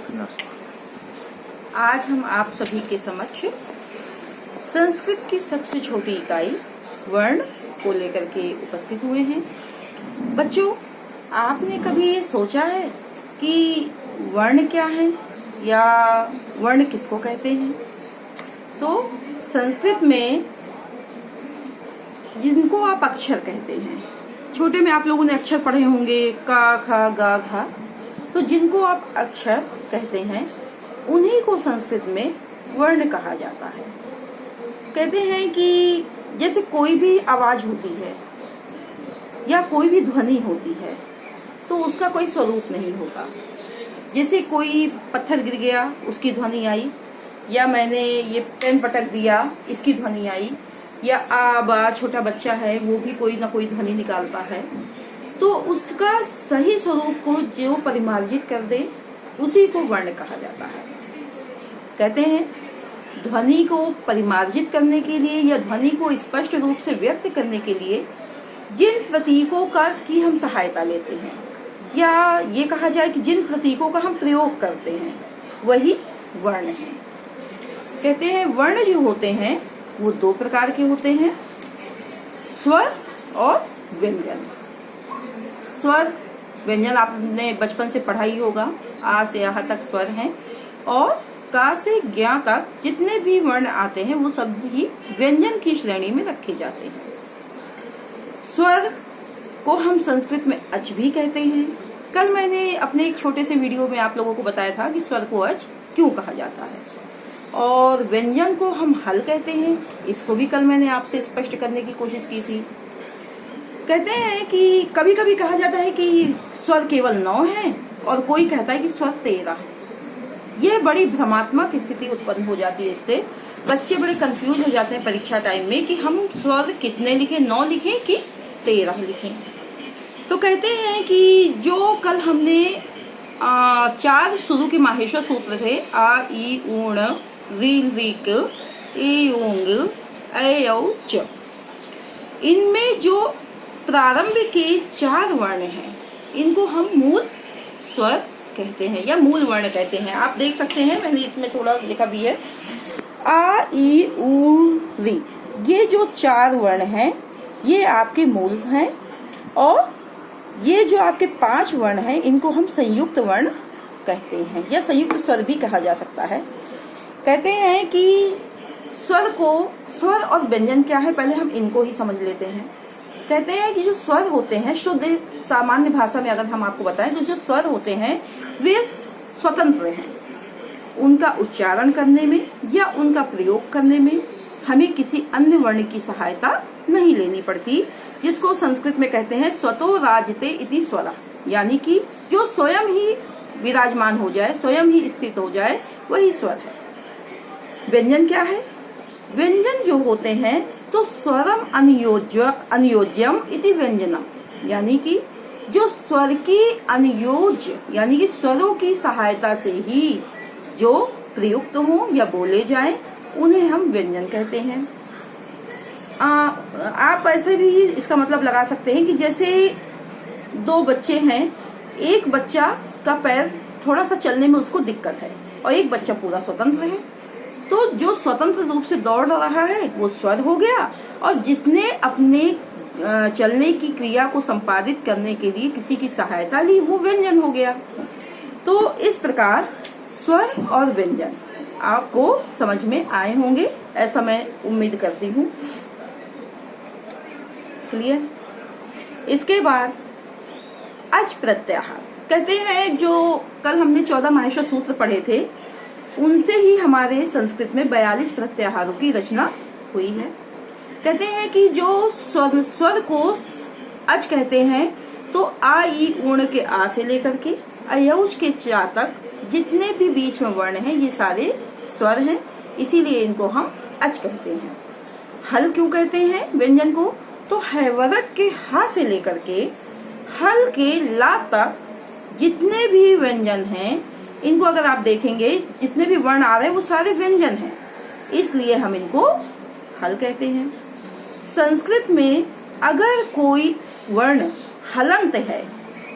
आज हम आप सभी के समक्ष संस्कृत की सबसे छोटी इकाई वर्ण को लेकर के उपस्थित हुए हैं। बच्चों, आपने कभी ये सोचा है कि वर्ण क्या है या वर्ण किसको कहते हैं? तो संस्कृत में जिनको आप अक्षर कहते हैं, छोटे में आप लोगों ने अक्षर पढ़े होंगे, का, खा, गा, घा। तो जिनको आप अक्षर कहते हैं उन्हीं को संस्कृत में वर्ण कहा जाता है। कहते हैं कि जैसे कोई भी आवाज होती है या कोई भी ध्वनि होती है तो उसका कोई स्वरूप नहीं होता। जैसे कोई पत्थर गिर गया, उसकी ध्वनि आई, या मैंने ये पेन पटक दिया, इसकी ध्वनि आई, या आ बा छोटा बच्चा है वो भी कोई ना कोई ध्वनि निकालता है। तो उसका सही स्वरूप को जो परिमार्जित कर दे उसी को वर्ण कहा जाता है। कहते हैं ध्वनि को परिमार्जित करने के लिए या ध्वनि को स्पष्ट रूप से व्यक्त करने के लिए जिन प्रतीकों की हम सहायता लेते हैं, या ये कहा जाए कि जिन प्रतीकों का हम प्रयोग करते हैं, वही वर्ण है। कहते हैं वर्ण जो होते हैं वो दो प्रकार के होते हैं, स्वर और व्यंजन। स्वर व्यंजन आपने बचपन से पढ़ा ही होगा। आ से यहाँ तक स्वर हैं और का से ज्ञा तक जितने भी वर्ण आते हैं वो सब भी व्यंजन की श्रेणी में रखे जाते हैं। स्वर को हम संस्कृत में अच भी कहते हैं। कल मैंने अपने एक छोटे से वीडियो में आप लोगों को बताया था कि स्वर को अच क्यों कहा जाता है। और व्यंजन को हम हल कहते हैं, इसको भी कल मैंने आपसे स्पष्ट करने की कोशिश की थी। कहते हैं कि कभी कभी कहा जाता है कि स्वर केवल 9 है और कोई कहता है कि स्वर 13 है। यह बड़ी भ्रमात्मक स्थिति उत्पन्न हो जाती है। इससे बच्चे बड़े कंफ्यूज हो जाते हैं परीक्षा टाइम में कि हम स्वर कितने लिखें, 9 लिखें कि 13 लिखें। तो कहते हैं कि जो कल हमने 4 शुरू के माहेश्वर सूत्र थे, आ ई ऊण रील रीक ए ऊंग ऐ औ च, इनमें जो प्रारंभ के 4 वर्ण हैं इनको हम मूल स्वर कहते हैं या मूल वर्ण कहते हैं। आप देख सकते हैं मैंने इसमें थोड़ा लिखा भी है, आ ई ऊ री। ये जो 4 वर्ण हैं ये आपके मूल हैं और ये जो आपके 5 वर्ण हैं इनको हम संयुक्त वर्ण कहते हैं या संयुक्त स्वर भी कहा जा सकता है। कहते हैं कि स्वर और व्यंजन क्या है, पहले हम इनको ही समझ लेते हैं। कहते हैं कि जो स्वर होते हैं, शुद्ध सामान्य भाषा में अगर हम आपको बताएं तो जो स्वर होते हैं वे स्वतंत्र हैं। उनका उच्चारण करने में या उनका प्रयोग करने में हमें किसी अन्य वर्ण की सहायता नहीं लेनी पड़ती, जिसको संस्कृत में कहते हैं स्वतो राजते इति स्वरा, यानी कि जो स्वयं ही विराजमान हो जाए, स्वयं ही स्थित हो जाए, वही स्वर है। व्यंजन क्या है? व्यंजन जो होते हैं तो स्वरम अनुयोज्यम इति व्यंजनम, यानी कि जो स्वर की अनुयोज्य यानी कि स्वरों की सहायता से ही जो प्रयुक्त हो या बोले जाए उन्हें हम व्यंजन कहते हैं। आप ऐसे भी इसका मतलब लगा सकते हैं कि जैसे 2 बच्चे हैं, एक बच्चा का पैर थोड़ा सा चलने में उसको दिक्कत है और एक बच्चा पूरा स्वतंत्र है। तो जो स्वतंत्र रूप से दौड़ रहा है वो स्वर हो गया और जिसने अपने चलने की क्रिया को संपादित करने के लिए किसी की सहायता ली वो व्यंजन हो गया। तो इस प्रकार स्वर और व्यंजन आपको समझ में आए होंगे, ऐसा मैं उम्मीद करती हूँ। क्लियर? इसके बाद अच प्रत्याहार। कहते हैं जो कल हमने 14 माहेश्वर सूत्र पढ़े थे उनसे ही हमारे संस्कृत में 42 प्रत्याहारों की रचना हुई है। कहते हैं कि जो स्वर को अच कहते हैं तो आ ई ऊण के आ से लेकर के अयौज के चा तक जितने भी बीच में वर्ण हैं ये सारे स्वर हैं, इसीलिए इनको हम अच कहते हैं। हल क्यों कहते हैं व्यंजन को? तो हैवरट के हा से लेकर के हल के ला तक जितने भी व्यंजन हैं इनको अगर आप देखेंगे जितने भी वर्ण आ रहे हैं वो सारे व्यंजन हैं, इसलिए हम इनको हल कहते हैं। संस्कृत में अगर कोई वर्ण हलंत है,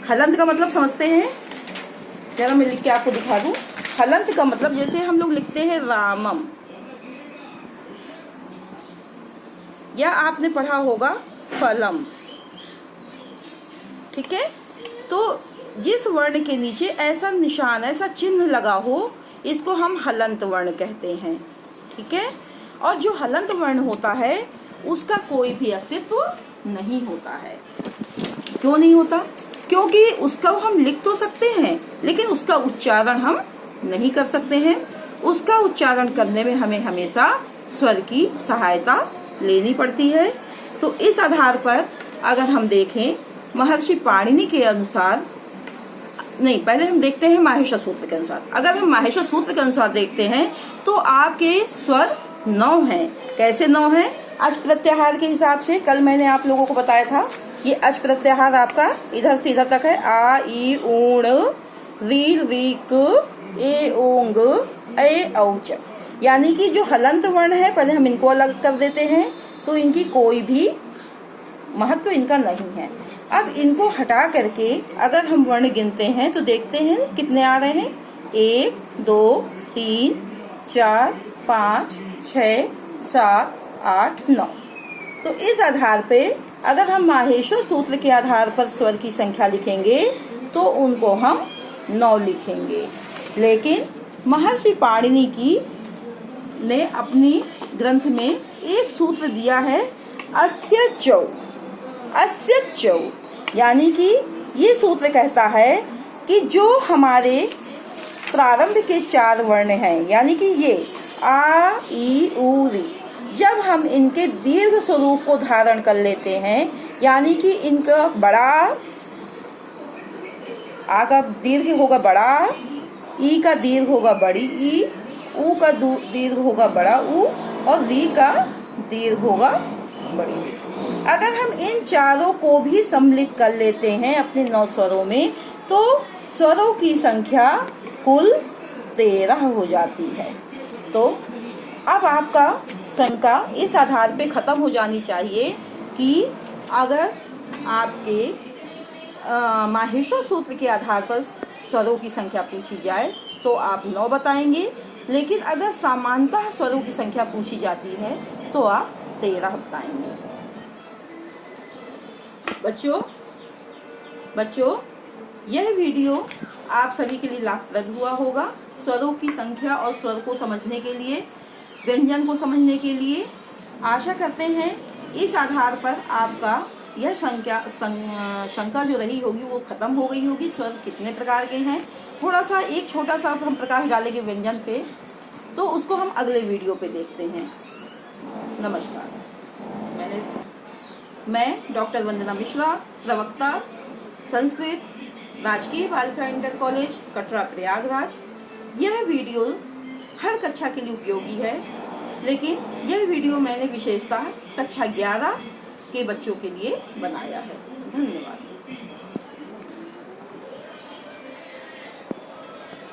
हलंत का मतलब समझते हैं, जरा मैं लिख के आपको दिखा दूं। हलंत का मतलब जैसे हम लोग लिखते हैं रामम, या आपने पढ़ा होगा फलम, ठीक है। तो जिस वर्ण के नीचे ऐसा निशान, ऐसा चिन्ह लगा हो, इसको हम हलंत वर्ण कहते हैं, ठीक है। और जो हलंत वर्ण होता है उसका कोई भी अस्तित्व नहीं होता है। क्यों नहीं होता? क्योंकि उसका हम लिख तो सकते हैं लेकिन उसका उच्चारण हम नहीं कर सकते हैं। उसका उच्चारण करने में हमें हमेशा स्वर की सहायता लेनी पड़ती है। तो इस आधार पर अगर हम देखें महर्षि पाणिनि के अनुसार, नहीं पहले हम देखते हैं माहेश्वर सूत्र के अनुसार। अगर हम माहेश्वर सूत्र के अनुसार देखते हैं तो आपके स्वर 9 हैं। कैसे 9 हैं? अच प्रत्याहार के हिसाब से। कल मैंने आप लोगों को बताया था ये अच प्रत्याहार आपका इधर से इधर तक है। आ ई ऊण रील रीक ए ओंग ए औच, यानी कि जो हलंत वर्ण है पहले हम इनको अलग कर देते हैं, तो इनकी कोई भी महत्व इनका नहीं है। अब इनको हटा करके अगर हम वर्ण गिनते हैं तो देखते हैं कितने आ रहे हैं। 1 2 3 4 5 6 7 8 9। तो इस आधार पे अगर हम माहेश्वर सूत्र के आधार पर स्वर की संख्या लिखेंगे तो उनको हम 9 लिखेंगे। लेकिन महर्षि पाणिनि की ने अपनी ग्रंथ में एक सूत्र दिया है अस्य चौ, यानी कि ये सूत्र कहता है कि जो हमारे प्रारंभ के 4 वर्ण हैं, यानी कि ये आ ई उ री, जब हम इनके दीर्घ स्वरूप को धारण कर लेते हैं, यानी कि इनका बड़ा आ का दीर्घ होगा बड़ा, ई का दीर्घ होगा बड़ी ई, ऊ का दीर्घ होगा बड़ा ऊ, और री का दीर्घ होगा बड़ी री। अगर हम इन चारों को भी सम्मिलित कर लेते हैं अपने 9 स्वरों में, तो स्वरों की संख्या कुल 13 हो जाती है। तो अब आपका शंका इस आधार पे खत्म हो जानी चाहिए कि अगर आपके माहेश्वर सूत्र के आधार पर स्वरों की संख्या पूछी जाए तो आप 9 बताएंगे, लेकिन अगर सामान्यतः स्वरों की संख्या पूछी जाती है तो आप 13 बताएंगे। बच्चों यह वीडियो आप सभी के लिए लाभप्रद हुआ होगा। स्वरों की संख्या और स्वर को समझने के लिए, व्यंजन को समझने के लिए। आशा करते हैं इस आधार पर आपका यह शंका जो रही होगी वो खत्म हो गई होगी। स्वर कितने प्रकार के हैं, थोड़ा सा एक छोटा सा हम प्रकाश डालेंगे व्यंजन पे, तो उसको हम अगले वीडियो पे देखते हैं। नमस्कार। मैं डॉक्टर वंदना मिश्रा, प्रवक्ता संस्कृत, राजकीय बालिका इंटर कॉलेज कटरा प्रयागराज। यह वीडियो हर कक्षा के लिए उपयोगी है, लेकिन यह वीडियो मैंने विशेषतः कक्षा 11 के बच्चों के लिए बनाया है। धन्यवाद।